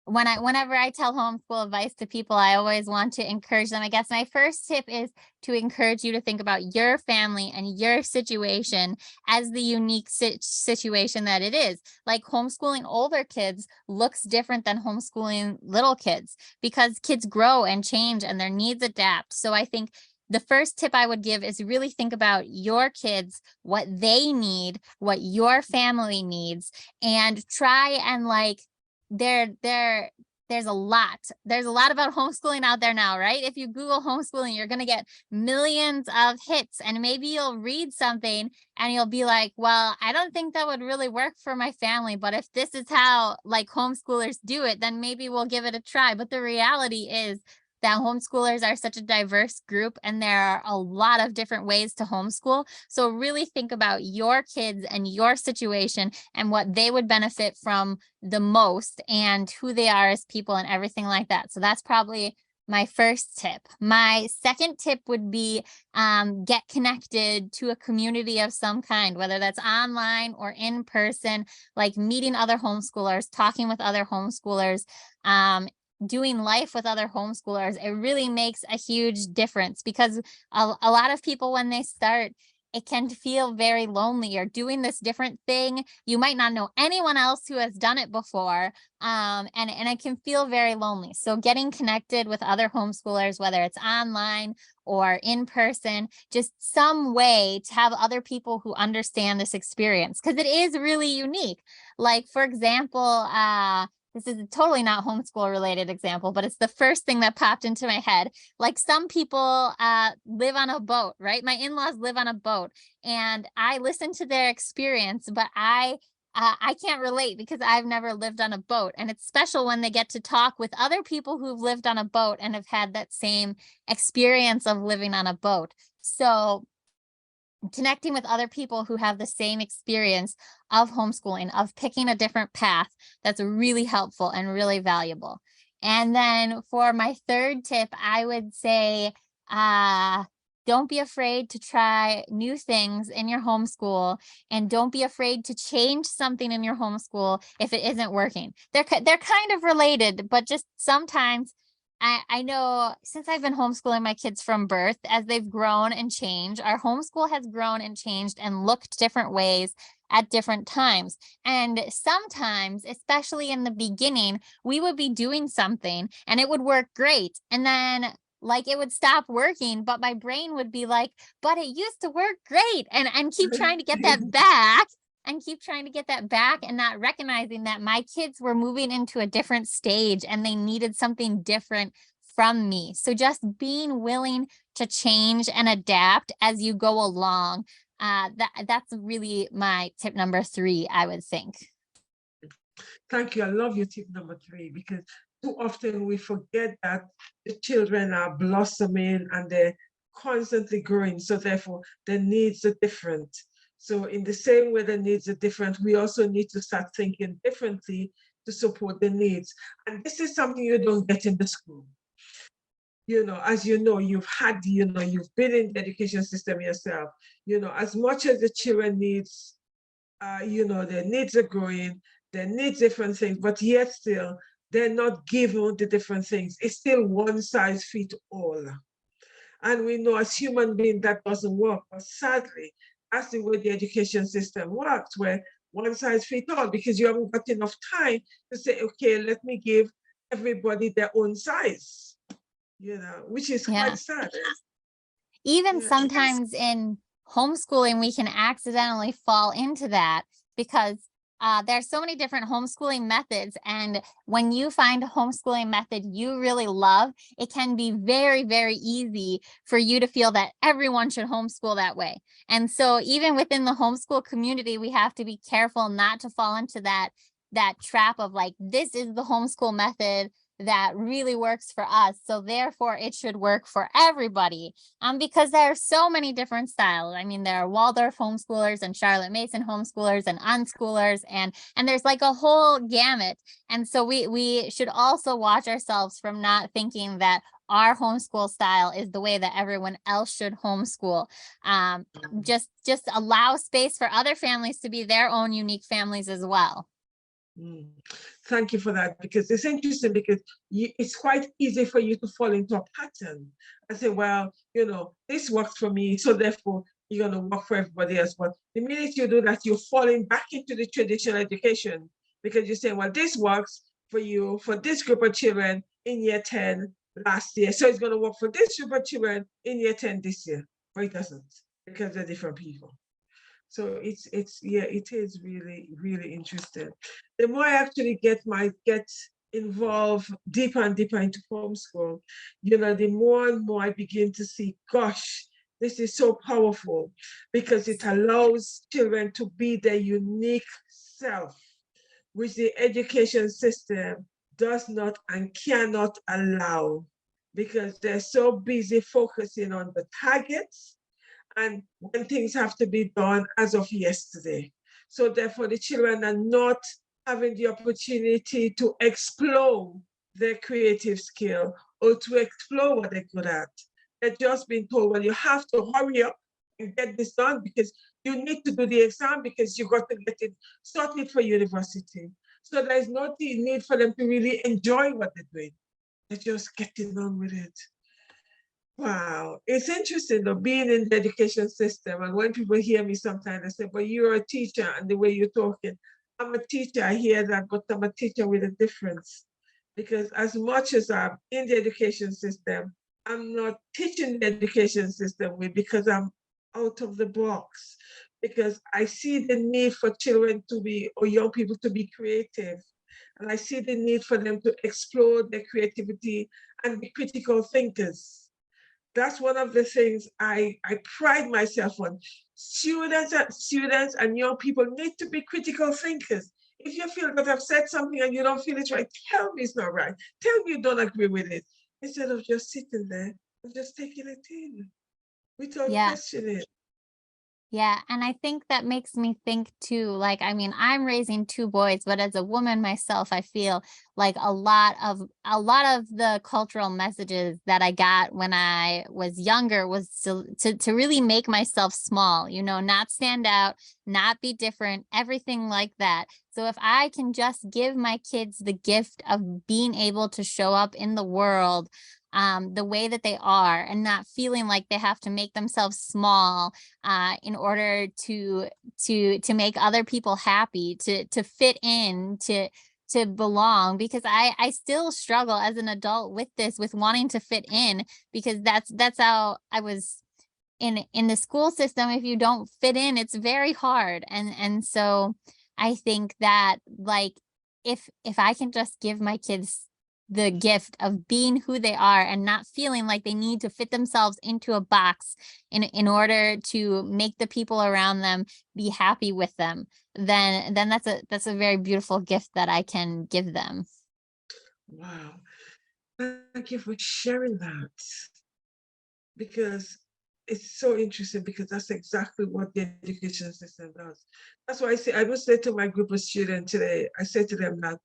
Speaker 2: whenever I tell homeschool advice to people, I always want to encourage them. I guess my first tip is to encourage you to think about your family and your situation as the unique situation that it is. Like homeschooling older kids looks different than homeschooling little kids, because kids grow and change and their needs adapt. So I think the first tip I would give is really think about your kids, what they need, what your family needs, and try and there's a lot about homeschooling out there now, right? If you Google homeschooling, you're going to get millions of hits, and maybe you'll read something and you'll be like, well, I don't think that would really work for my family, but if this is how homeschoolers do it, then maybe we'll give it a try. But the reality is that homeschoolers are such a diverse group, and there are a lot of different ways to homeschool. So really think about your kids and your situation and what they would benefit from the most, and who they are as people and everything like that. So that's probably my first tip. My second tip would be get connected to a community of some kind, whether that's online or in person, like meeting other homeschoolers, talking with other homeschoolers, doing life with other homeschoolers. It really makes a huge difference, because a lot of people, when they start, it can feel very lonely. You're doing this different thing. You might not know anyone else who has done it before. And it can feel very lonely. So getting connected with other homeschoolers, whether it's online or in person, just some way to have other people who understand this experience, because it is really unique. Like, for example, this is a totally not homeschool related example, but it's the first thing that popped into my head. Like, some people live on a boat, right? My in-laws live on a boat, and I listen to their experience, but I can't relate because I've never lived on a boat. And it's special when they get to talk with other people who've lived on a boat and have had that same experience of living on a boat. So connecting with other people who have the same experience of homeschooling, of picking a different path, that's really helpful and really valuable. And then for my third tip, I would say, don't be afraid to try new things in your homeschool, and don't be afraid to change something in your homeschool if it isn't working. They're kind of related, but just sometimes I know, since I've been homeschooling my kids from birth, as they've grown and changed, our homeschool has grown and changed and looked different ways at different times. And sometimes, especially in the beginning, we would be doing something and it would work great. And then it would stop working, but my brain would be like, but it used to work great, and keep trying to get that back. And not recognizing that my kids were moving into a different stage and they needed something different from me. So just being willing to change and adapt as you go along that's really my tip number 3, I would think.
Speaker 1: Thank you. I love your tip number 3, because too often we forget that the children are blossoming and they're constantly growing. So therefore, their needs are different. So in the same way the needs are different, we also need to start thinking differently to support the needs. And this is something you don't get in the school. As you've had, you've been in the education system yourself, as much as the children needs, their needs are growing, they need different things, but yet still, they're not given the different things. It's still one size fits all. And we know as human beings that doesn't work, but sadly, that's the way the education system works, where one size fits all, because you haven't got enough time to say, okay, let me give everybody their own size. Which is quite sad.
Speaker 2: Even sometimes in homeschooling, we can accidentally fall into that, because there's so many different homeschooling methods. And when you find a homeschooling method you really love, it can be very, very easy for you to feel that everyone should homeschool that way. And so even within the homeschool community, we have to be careful not to fall into that trap of like, this is the homeschool method that really works for us, so therefore it should work for everybody, because there are so many different styles. I mean, there are Waldorf homeschoolers and Charlotte Mason homeschoolers and unschoolers, and there's like a whole gamut. And so we should also watch ourselves from not thinking that our homeschool style is the way that everyone else should homeschool. Just allow space for other families to be their own unique families as well.
Speaker 1: Thank you for that, because it's interesting, because it's quite easy for you to fall into a pattern and say, well, this works for me, so therefore you're going to work for everybody else. But the minute you do that, you're falling back into the traditional education, because you're saying, well, this works for you, for this group of children in year 10 last year, so it's going to work for this group of children in year 10 this year. But it doesn't, because they're different people. So it is really, really interesting. The more I actually get involved deeper and deeper into homeschool, the more and more I begin to see, gosh, this is so powerful, because it allows children to be their unique self, which the education system does not and cannot allow, because they're so busy focusing on the targets and when things have to be done as of yesterday. So therefore the children are not having the opportunity to explore their creative skill or to explore what they're good at. They're just being told, well, you have to hurry up and get this done because you need to do the exam because you got to get it sorted for university. So there's not the need for them to really enjoy what they're doing. They're just getting on with it. Wow, it's interesting though, being in the education system, and when people hear me sometimes they say, but you're a teacher, and the way you're talking, I'm a teacher, I hear that, but I'm a teacher with a difference. Because as much as I'm in the education system, I'm not teaching the education system because I'm out of the box. Because I see the need for children to be, or young people to be creative. And I see the need for them to explore their creativity and be critical thinkers. That's one of the things I pride myself on. Students and young people need to be critical thinkers. If you feel that I've said something and you don't feel it's right, tell me it's not right. Tell me you don't agree with it, instead of just sitting there and just taking it in without questioning it.
Speaker 2: Yeah, and I think that makes me think too, like, I mean, I'm raising 2 boys, but as a woman myself, I feel like a lot of the cultural messages that I got when I was younger was to really make myself small, not stand out, not be different, everything like that. So if I can just give my kids the gift of being able to show up in the world the way that they are and not feeling like they have to make themselves small in order to make other people happy, to fit in, to belong, because I still struggle as an adult with this, with wanting to fit in, because that's how I was in the school system. If you don't fit in, it's very hard. And so I think that, like, if I can just give my kids the gift of being who they are and not feeling like they need to fit themselves into a box in order to make the people around them be happy with them, then that's a very beautiful gift that I can give them.
Speaker 1: Wow. Thank you for sharing that, because it's so interesting, because that's exactly what the education system does. That's why I will say to my group of students today, I say to them that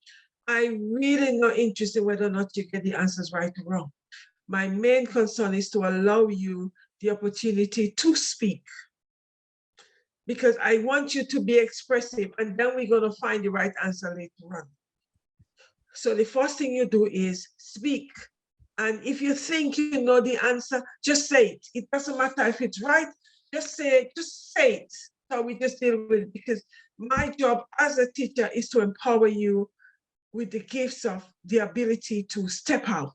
Speaker 1: I'm really not interested whether or not you get the answers right or wrong. My main concern is to allow you the opportunity to speak, because I want you to be expressive, and then we're going to find the right answer later on. So the first thing you do is speak. And if you think you know the answer, just say it. It doesn't matter if it's right, just say it, So we just deal with it, because my job as a teacher is to empower you with the gifts of the ability to step out.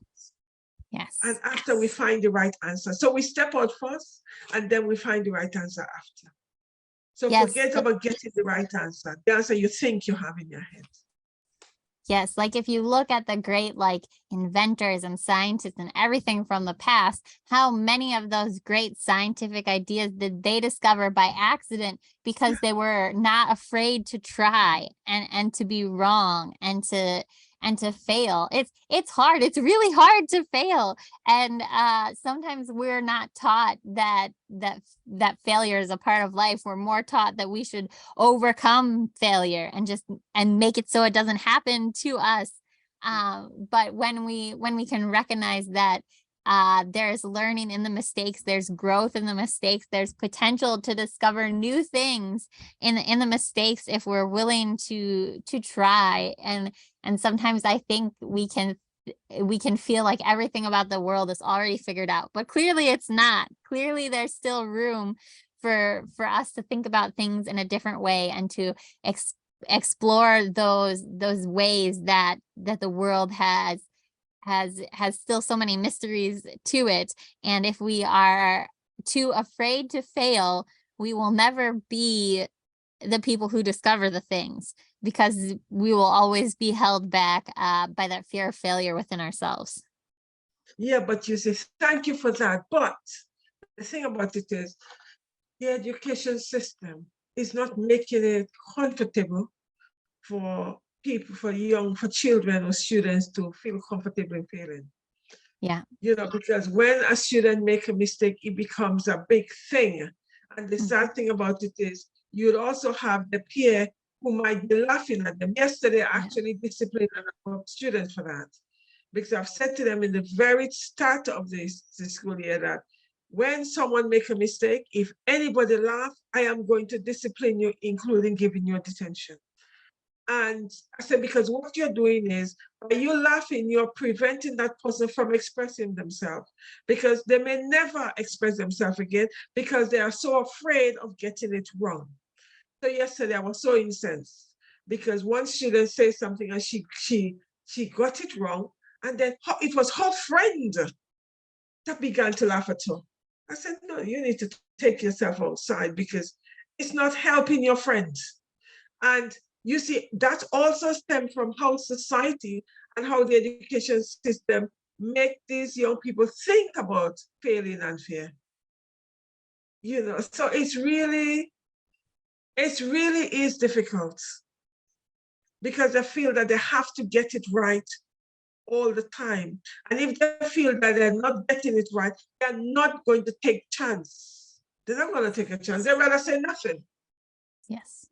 Speaker 2: Yes.
Speaker 1: And after we find the right answer. So we step out first, and then we find the right answer after. So
Speaker 2: Yes.
Speaker 1: forget about getting the right answer, the answer you think you have in your head.
Speaker 2: Yes, like if you look at the great like inventors and scientists and everything from the past, how many of those great scientific ideas did they discover by accident because they were not afraid to try and to be wrong and to fail. It's hard. It's really hard to fail. And sometimes we're not taught that failure is a part of life. We're more taught that we should overcome failure and make it so it doesn't happen to us. But when we can recognize that there's learning in the mistakes, there's growth in the mistakes, there's potential to discover new things in the mistakes if we're willing to try. And sometimes I think we can feel like everything about the world is already figured out, but clearly it's not. Clearly there's still room for us to think about things in a different way and to explore those ways that the world has still so many mysteries to it. And if we are too afraid to fail, we will never be the people who discover the things, because we will always be held back by that fear of failure within ourselves.
Speaker 1: Yeah, but you say, thank you for that. But the thing about it is, the education system is not making it comfortable for people, for children or students to feel comfortable in failing.
Speaker 2: Yeah.
Speaker 1: Because when a student makes a mistake, it becomes a big thing. And the sad thing about it is, you'd also have the peer who might be laughing at them. Yesterday, I actually disciplined a number of students for that, because I've said to them in the very start of this school year that when someone makes a mistake, if anybody laughs, I am going to discipline you, including giving you a detention. And I said, because what you're doing is, by you laughing, you're preventing that person from expressing themselves, because they may never express themselves again because they are so afraid of getting it wrong. So yesterday I was so incensed because one student said something and she got it wrong, and then it was her friend that began to laugh at her. I said, no, you need to take yourself outside, because it's not helping your friend. And you see, that also stems from how society and how the education system make these young people think about failing and fear. So it really is difficult, because they feel that they have to get it right all the time. And if they feel that they're not getting it right, they're not going to take chance. They're not going to take a chance. They'd rather say nothing.
Speaker 2: Yes.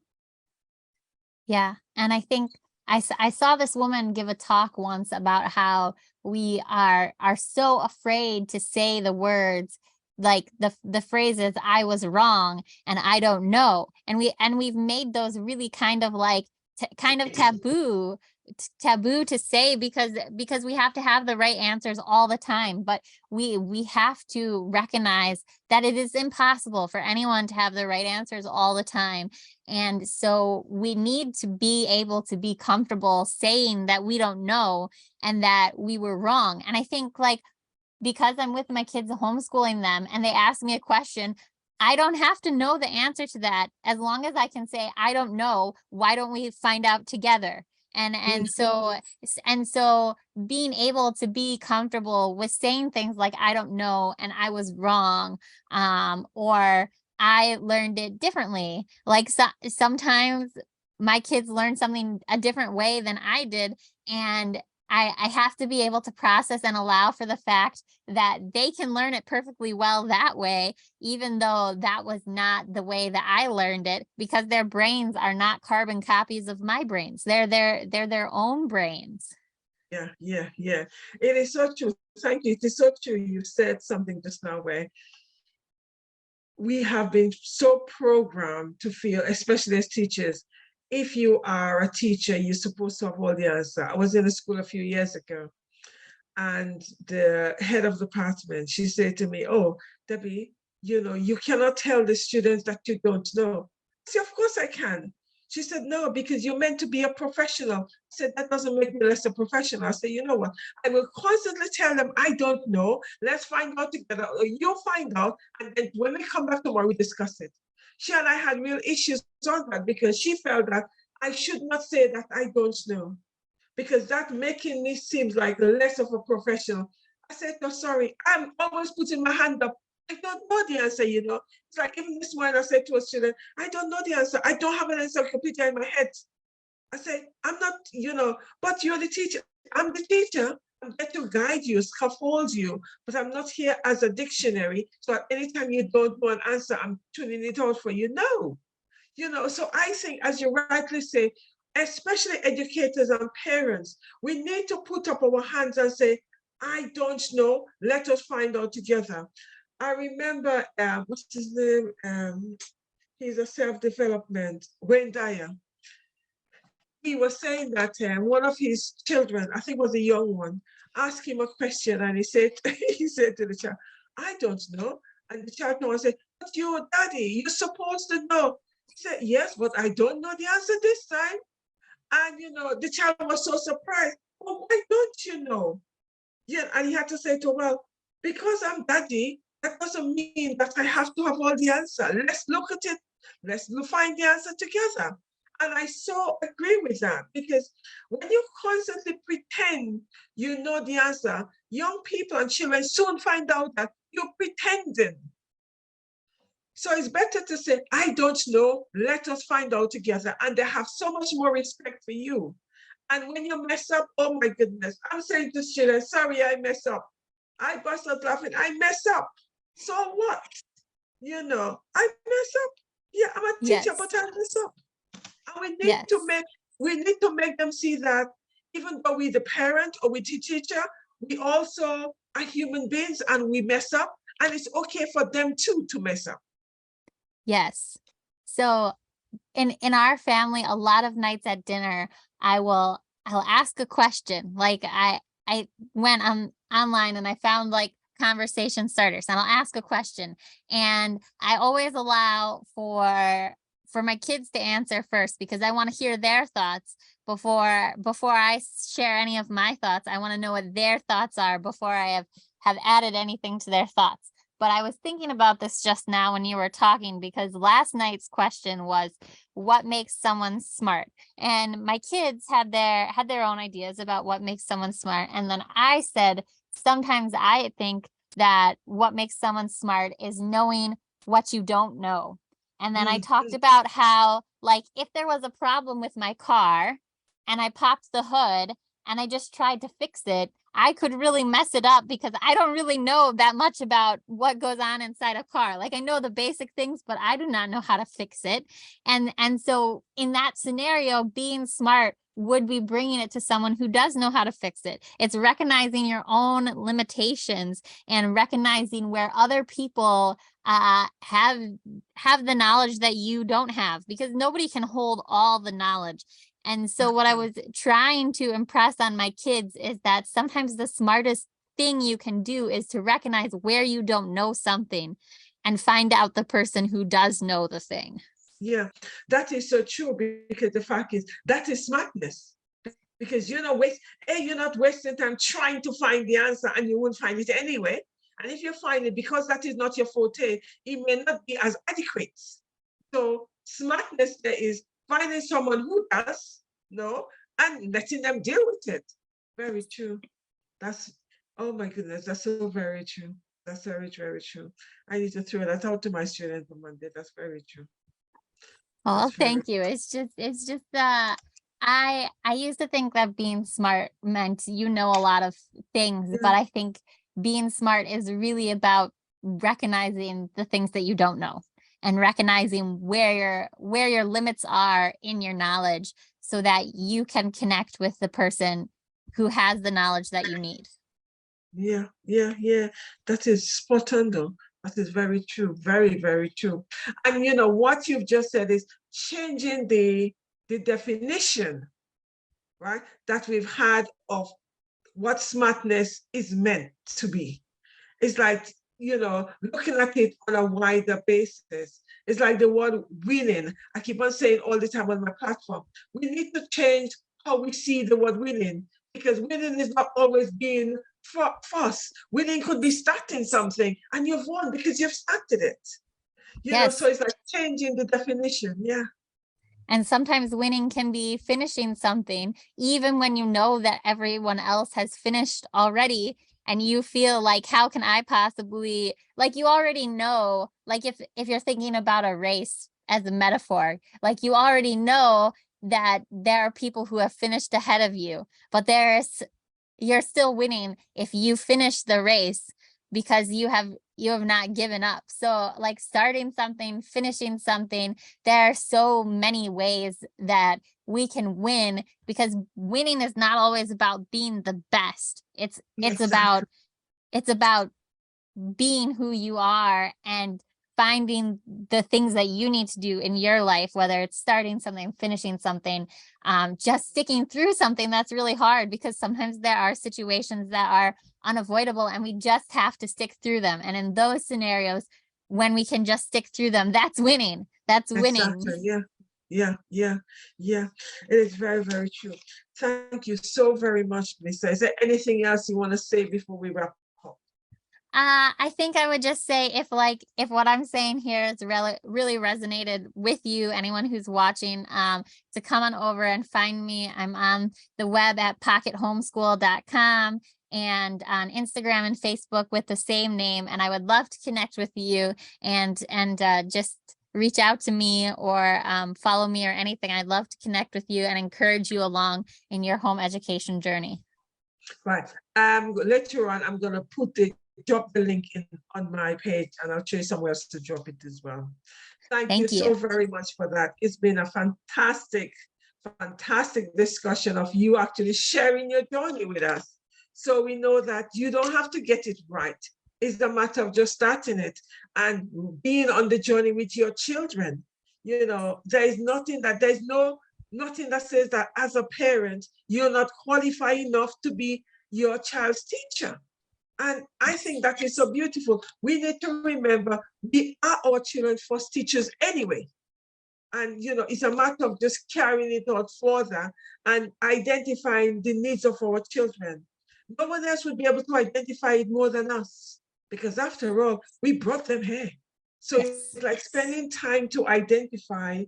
Speaker 2: Yeah. And I think I saw this woman give a talk once about how we are so afraid to say the words, like the phrases, I was wrong and I don't know. And we've made those really kind of like kind of taboo to say, because we have to have the right answers all the time. But we have to recognize that it is impossible for anyone to have the right answers all the time. And so we need to be able to be comfortable saying that we don't know and that we were wrong. And I think, like, because I'm with my kids homeschooling them and they ask me a question, I don't have to know the answer to that. As long as I can say, I don't know, why don't we find out together? And so being able to be comfortable with saying things like I don't know and I was wrong, or I learned it differently. Like sometimes my kids learn something a different way than I did, and I have to be able to process and allow for the fact that they can learn it perfectly well that way, even though that was not the way that I learned it, because their brains are not carbon copies of my brains. They're their own brains.
Speaker 1: Yeah, yeah, yeah. It is so true. Thank you. It is so true. You said something just now where we have been so programmed to feel, especially as teachers, if you are a teacher, you're supposed to have all the answer. I was in a school a few years ago, and the head of the department, she said to me, "Oh, Debbie, you cannot tell the students that you don't know." I said, "Of course I can." She said, "No, because you're meant to be a professional." I said, "That doesn't make me less a professional." I said, "You know what? I will constantly tell them I don't know. Let's find out together. Or you'll find out. And then when we come back tomorrow, we discuss it." She and I had real issues on that because she felt that I should not say that I don't know, because that making me seem like less of a professional. I said, "No, sorry, I'm always putting my hand up. I don't know the answer, you know." It's like even this morning I said to a student, "I don't know the answer. I don't have an encyclopedia in my head." I said, "I'm not, but you're the teacher." "I'm the teacher. I'm there to guide you, scaffold you, but I'm not here as a dictionary. So at any time you don't know an answer, I'm tuning it out for you." No. So I think, as you rightly say, especially educators and parents, we need to put up our hands and say, "I don't know, let us find out together." I remember, what's his name? He's a self-development, Wayne Dyer. He was saying that one of his children, I think was a young one, asked him a question, and he said, he said to the child, "I don't know." And the child said, "But you, daddy, you're supposed to know." He said, "Yes, but I don't know the answer this time." And the child was so surprised. "Well, why don't you know?" Yeah, and he had to say to her, "Well, because I'm daddy, that doesn't mean that I have to have all the answer. Let's look at it. Let's find the answer together." And I so agree with that, because when you constantly pretend you know the answer, young people and children soon find out that you're pretending. So it's better to say, "I don't know, let us find out together." And they have so much more respect for you. And when you mess up, oh my goodness, I'm saying to children, "Sorry, I mess up." I burst out laughing, "I mess up. So what? I mess up. Yeah, I'm a teacher,
Speaker 2: Yes.
Speaker 1: but I mess up." And
Speaker 2: Yes.
Speaker 1: we need to make them see that even though we're the parent or we're the teacher, we also are human beings and we mess up. And it's okay for them too to mess up.
Speaker 2: Yes. So in our family, a lot of nights at dinner, I'll ask a question. Like I went online and I found like conversation starters, and I'll ask a question, and I always allow for my kids to answer first, because I want to hear their thoughts before I share any of my thoughts. I want to know what their thoughts are before I have added anything to their thoughts. But I was thinking about this just now when you were talking, because last night's question was, what makes someone smart? And my kids had their own ideas about what makes someone smart. And then I said, sometimes I think that what makes someone smart is knowing what you don't know. And then I talked about how, like, if there was a problem with my car and I popped the hood and I just tried to fix it, I could really mess it up, because I don't really know that much about what goes on inside a car. Like, I know the basic things, but I do not know how to fix it. And so in that scenario, being smart would be bringing it to someone who does know how to fix it. It's recognizing your own limitations and recognizing where other people have the knowledge that you don't have, because nobody can hold all the knowledge. And so what I was trying to impress on my kids is that sometimes the smartest thing you can do is to recognize where you don't know something and find out the person who does know the thing.
Speaker 1: Yeah, that is so true, because the fact is that is smartness. Because you're not wasting time trying to find the answer, and you won't find it anyway. And if you find it, because that is not your forte, it may not be as adequate. So smartness there is finding someone who does know and letting them deal with it. Very true. That's, oh my goodness, that's so very true. That's very, very true. I need to throw that out to my students on Monday. That's very true.
Speaker 2: Oh,
Speaker 1: That's very,
Speaker 2: thank you. It's just I used to think that being smart meant you know a lot of things,
Speaker 1: yeah,
Speaker 2: but I think being smart is really about recognizing the things that you don't know and recognizing where your limits are in your knowledge so that you can connect with the person who has the knowledge that you need.
Speaker 1: yeah, yeah, yeah. That is spot on though. That is very true. Very, very true. And you know what you've just said is changing the definition, right? That we've had of what smartness is meant to be. It's like, you know, looking at it on a wider basis. It's like the word winning. I keep on saying all the time on my platform, we need to change how we see the word winning, because winning is not always being force. Winning could be starting something and you've won because you've started it. You know, so
Speaker 2: Yes.
Speaker 1: it's like changing the definition. Yeah.
Speaker 2: And sometimes winning can be finishing something, even when you know that everyone else has finished already. And you feel like, how can I possibly, like, you already know, like, if you're thinking about a race as a metaphor, like, you already know that there are people who have finished ahead of you, but you're still winning if you finish the race because you have not given up. So like starting something, finishing something, there are so many ways that we can win, because winning is not always about being the best. It's
Speaker 1: Exactly.
Speaker 2: about being who you are and finding the things that you need to do in your life, whether it's starting something, finishing something, just sticking through something that's really hard, because sometimes there are situations that are unavoidable and we just have to stick through them. And in those scenarios, when we can just stick through them, that's winning. That's winning.
Speaker 1: Exactly. Yeah. Yeah. Yeah. Yeah. It is very, very true. Thank you so very much, Lisa. Is there anything else you want to say before we wrap up?
Speaker 2: I think I would just say, if what I'm saying here is really resonated with you, anyone who's watching, to come on over and find me. I'm on the web at pockethomeschool.com and on Instagram and Facebook with the same name. And I would love to connect with you and just reach out to me or follow me or anything. I'd love to connect with you and encourage you along in your home education journey.
Speaker 1: Right. Later on, I'm going to drop the link in on my page, and I'll show you somewhere else to drop it as well. Thank you
Speaker 2: Thank
Speaker 1: so
Speaker 2: you.
Speaker 1: very much for that. It's been a fantastic, fantastic discussion of you actually sharing your journey with us. So we know that you don't have to get it right. It's a matter of just starting it and being on the journey with your children. You know, there's nothing that says that as a parent, you're not qualified enough to be your child's teacher. And I think that is so beautiful. We need to remember we are our children's first teachers anyway. And, you know, it's a matter of just carrying it out further and identifying the needs of our children. No one else would be able to identify it more than us, because after all, we brought them here. So
Speaker 2: Yes.
Speaker 1: it's like spending time to identify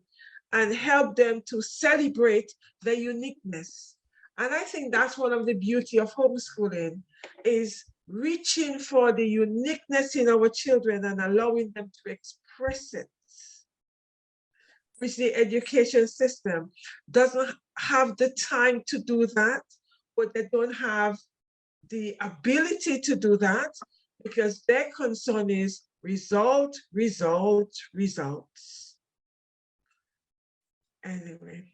Speaker 1: and help them to celebrate their uniqueness. And I think that's one of the beauty of homeschooling, is reaching for the uniqueness in our children and allowing them to express it, which the education system doesn't have the time to do that, or they don't have the ability to do that, because their concern is result, result, results. Anyway,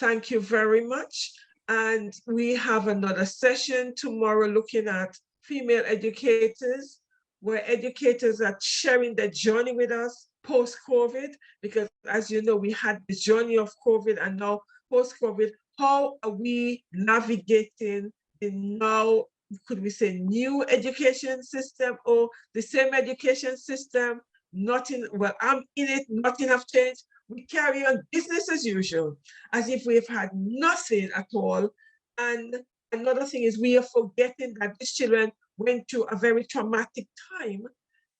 Speaker 1: thank you very much. And we have another session tomorrow looking at female educators, where educators are sharing their journey with us post-COVID, because as you know, we had the journey of COVID, and now post-COVID, how are we navigating the now, could we say, new education system, or the same education system? Nothing, well, I'm in it, nothing have changed. We carry on business as usual, as if we've had nothing at all. And another thing is, we are forgetting that these children went through a very traumatic time,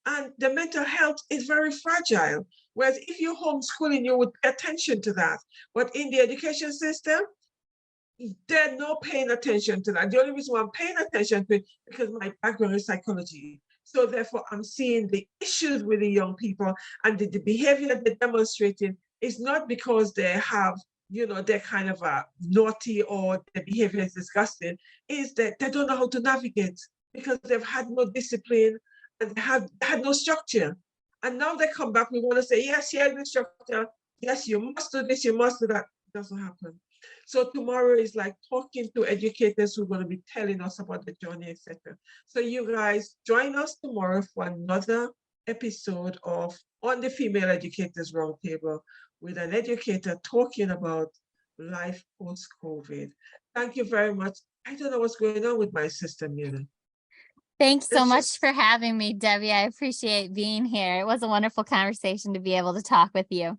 Speaker 1: and the mental health is very fragile. Whereas if you're homeschooling, you would pay attention to that. But in the education system, they're not paying attention to that. The only reason why I'm paying attention to it because my background is psychology. So therefore, I'm seeing the issues with the young people and the behavior they're demonstrating is not because they have, they're kind of naughty or the behavior is disgusting, is that they don't know how to navigate because they've had no discipline and they have had no structure. And now they come back, we want to say, yes, here's the structure. Yes, you must do this, you must do that. It doesn't happen. So tomorrow is like talking to educators who are going to be telling us about the journey, etc. So you guys join us tomorrow for another episode of On the Female Educators Roundtable with an educator talking about life post-COVID. Thank you very much. I don't know what's going on with my system,
Speaker 2: Thanks so
Speaker 1: It's
Speaker 2: much
Speaker 1: just-
Speaker 2: for having me, Debbie. I appreciate being here. It was a wonderful conversation to be able to talk with you.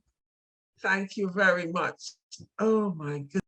Speaker 1: Thank you very much. Oh my goodness.